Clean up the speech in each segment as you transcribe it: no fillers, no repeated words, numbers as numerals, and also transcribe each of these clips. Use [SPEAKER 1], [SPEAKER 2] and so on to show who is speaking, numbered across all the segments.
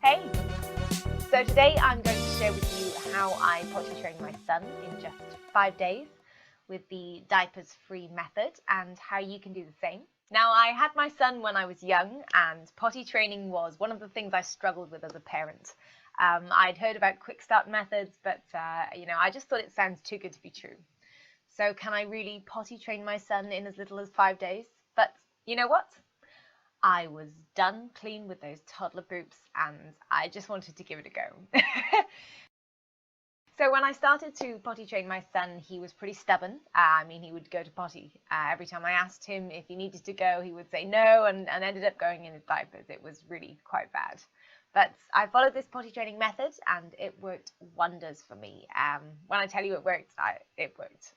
[SPEAKER 1] Hey! So today I'm going to share with you how I potty trained my son in just 5 days with the diapers free method and how you can do the same. Now, I had my son when I was young, and potty training was one of the things I struggled with as a parent. I'd heard about quick start methods, but I just thought it sounds too good to be true. So can I really potty train my son in as little as 5 days? But you know what? I was done clean with those toddler poops and I just wanted to give it a go. So when I started to potty train my son, he was pretty stubborn. He would go to potty. Every time I asked him if he needed to go, he would say no and ended up going in his diapers. It was really quite bad. But I followed this potty training method and it worked wonders for me. When I tell you it worked, it worked.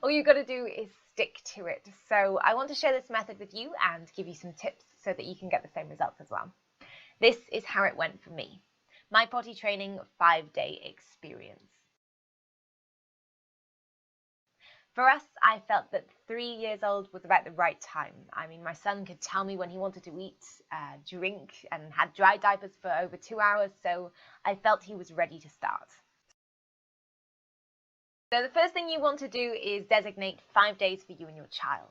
[SPEAKER 1] All you got to do is stick to it. So I want to share this method with you and give you some tips so that you can get the same results as well. This is how it went for me. My potty training 5-day experience. For us, I felt that 3 years old was about the right time. My son could tell me when he wanted to eat, drink, and had dry diapers for over 2 hours, so I felt he was ready to start. So the first thing you want to do is designate 5 days for you and your child.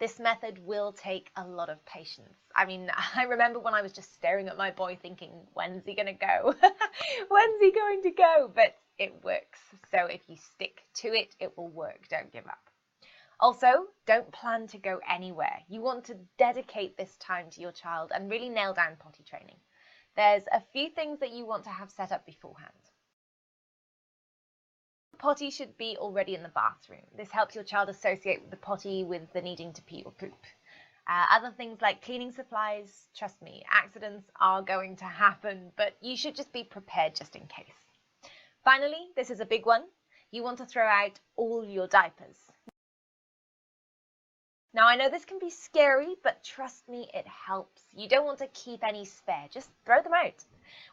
[SPEAKER 1] This method will take a lot of patience. I remember when I was just staring at my boy thinking, when's he going to go? When's he going to go? But it works. So if you stick to it, it will work. Don't give up. Also, don't plan to go anywhere. You want to dedicate this time to your child and really nail down potty training. There's a few things that you want to have set up beforehand. Potty should be already in the bathroom. This helps your child associate the potty with the needing to pee or poop. Other things like cleaning supplies, trust me, accidents are going to happen, but you should just be prepared just in case. Finally, this is a big one. You want to throw out all your diapers. Now, I know this can be scary, but trust me, it helps. You don't want to keep any spare. Just throw them out.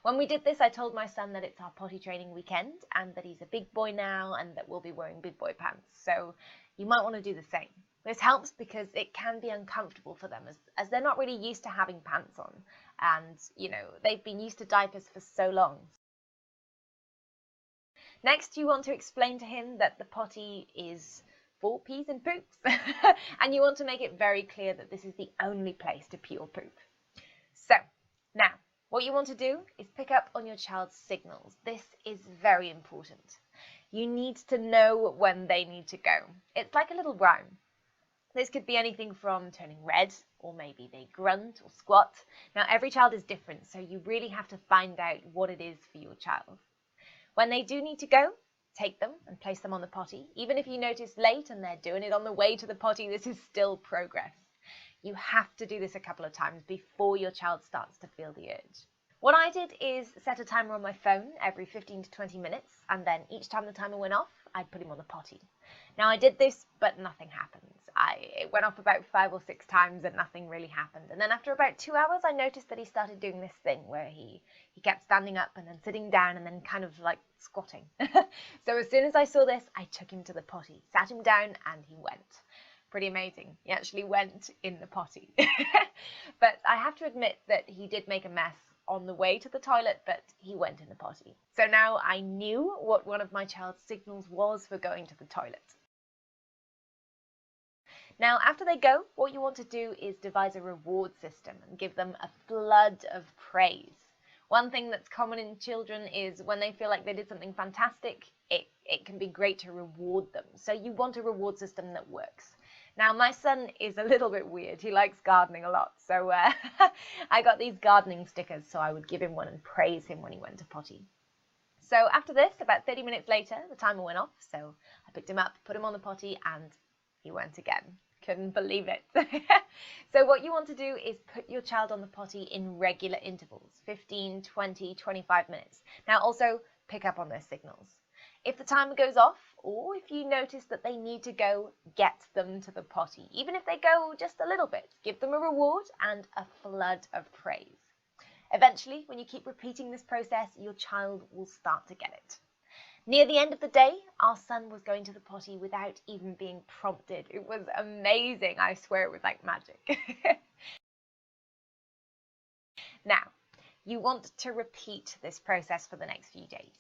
[SPEAKER 1] When we did this, I told my son that it's our potty training weekend and that he's a big boy now and that we'll be wearing big boy pants. So you might want to do the same. This helps because it can be uncomfortable for them as they're not really used to having pants on. And, they've been used to diapers for so long. Next, you want to explain to him that the potty is for pees and poops. And you want to make it very clear that this is the only place to pee or poop. So, now, what you want to do is pick up on your child's signals. This is very important. You need to know when they need to go. It's like a little rhyme. This could be anything from turning red, or maybe they grunt or squat. Now, every child is different, so you really have to find out what it is for your child. When they do need to go, take them and place them on the potty. Even if you notice late and they're doing it on the way to the potty, this is still progress. You have to do this a couple of times before your child starts to feel the urge. What I did is set a timer on my phone every 15 to 20 minutes, and then each time the timer went off, I'd put him on the potty. Now, I did this, but nothing happened. It went off about 5 or 6 times and nothing really happened. And then after about 2 hours, I noticed that he started doing this thing where he kept standing up and then sitting down and then kind of like squatting. So as soon as I saw this, I took him to the potty, sat him down, and he went. Pretty amazing. He actually went in the potty. But I have to admit that he did make a mess on the way to the toilet, but he went in the potty. So now I knew what one of my child's signals was for going to the toilet. Now, after they go, what you want to do is devise a reward system and give them a flood of praise. One thing that's common in children is when they feel like they did something fantastic, it can be great to reward them. So you want a reward system that works. Now, my son is a little bit weird. He likes gardening a lot. So I got these gardening stickers, so I would give him one and praise him when he went to potty. So after this, about 30 minutes later, the timer went off. So I picked him up, put him on the potty, and he went again. Couldn't believe it. So what you want to do is put your child on the potty in regular intervals, 15, 20, 25 minutes. Now also pick up on their signals. If the timer goes off, or if you notice that they need to go, get them to the potty. Even if they go just a little bit, give them a reward and a flood of praise. Eventually, when you keep repeating this process, your child will start to get it. Near the end of the day, our son was going to the potty without even being prompted. It was amazing. I swear it was like magic. Now, you want to repeat this process for the next few days,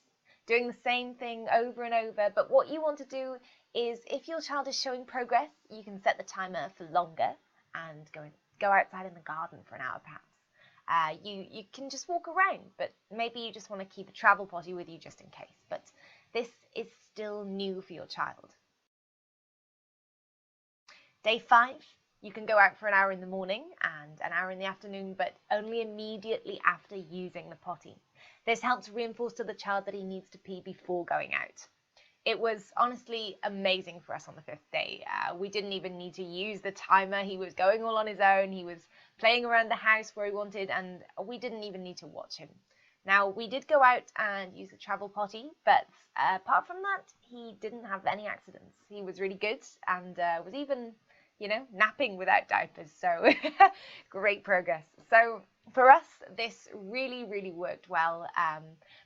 [SPEAKER 1] doing the same thing over and over. But what you want to do is, if your child is showing progress, you can set the timer for longer and go outside in the garden for an hour perhaps. You can just walk around, but maybe you just want to keep a travel potty with you just in case. But this is still new for your child. Day 5, you can go out for an hour in the morning and an hour in the afternoon, but only immediately after using the potty. This helps reinforce to the child that he needs to pee before going out. It was honestly amazing for us on the 5th day. We didn't even need to use the timer. He was going all on his own. He was playing around the house where he wanted, and we didn't even need to watch him. Now, we did go out and use the travel potty, but apart from that, he didn't have any accidents. He was really good and was even, napping without diapers. So great progress. So for us, this really, really worked well.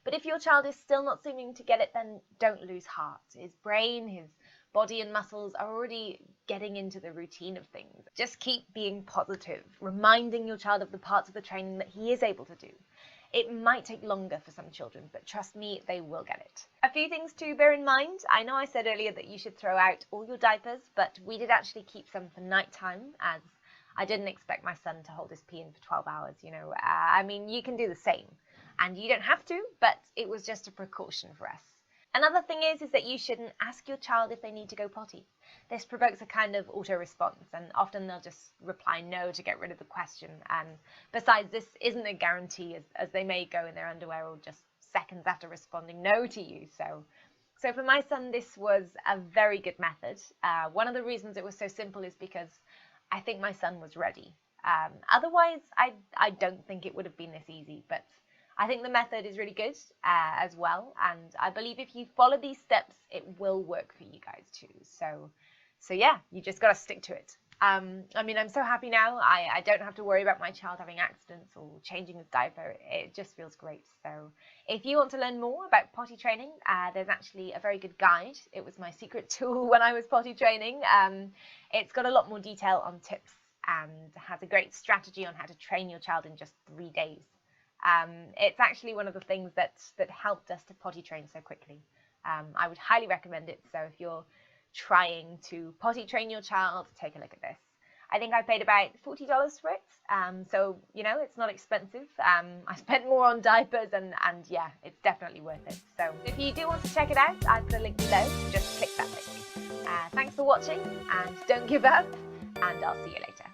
[SPEAKER 1] But if your child is still not seeming to get it, then don't lose heart. His brain, his body and muscles are already getting into the routine of things. Just keep being positive, reminding your child of the parts of the training that he is able to do. It might take longer for some children, but trust me, they will get it. A few things to bear in mind. I know I said earlier that you should throw out all your diapers, but we did actually keep some for nighttime, as I didn't expect my son to hold his pee in for 12 hours, you can do the same. And you don't have to, but it was just a precaution for us. Another thing is that you shouldn't ask your child if they need to go potty. This provokes a kind of auto-response, and often they'll just reply no to get rid of the question. And besides, this isn't a guarantee, as they may go in their underwear or just seconds after responding no to you. So for my son, this was a very good method. One of the reasons it was so simple is because I think my son was ready. Otherwise, I don't think it would have been this easy, but I think the method is really good as well, and I believe if you follow these steps, it will work for you guys too. So yeah, you just got to stick to it. I'm so happy now. I don't have to worry about my child having accidents or changing his diaper. It just feels great. So if you want to learn more about potty training, there's actually a very good guide. It was my secret tool when I was potty training. It's got a lot more detail on tips and has a great strategy on how to train your child in just 3 days. It's actually one of the things that helped us to potty train so quickly. I would highly recommend it. So if you're trying to potty train your child, take a look at this. I think I paid about $40 for it. So, it's not expensive. I spent more on diapers and yeah, it's definitely worth it. So if you do want to check it out, I've put a link below. Just click that link. Thanks for watching and don't give up, and I'll see you later.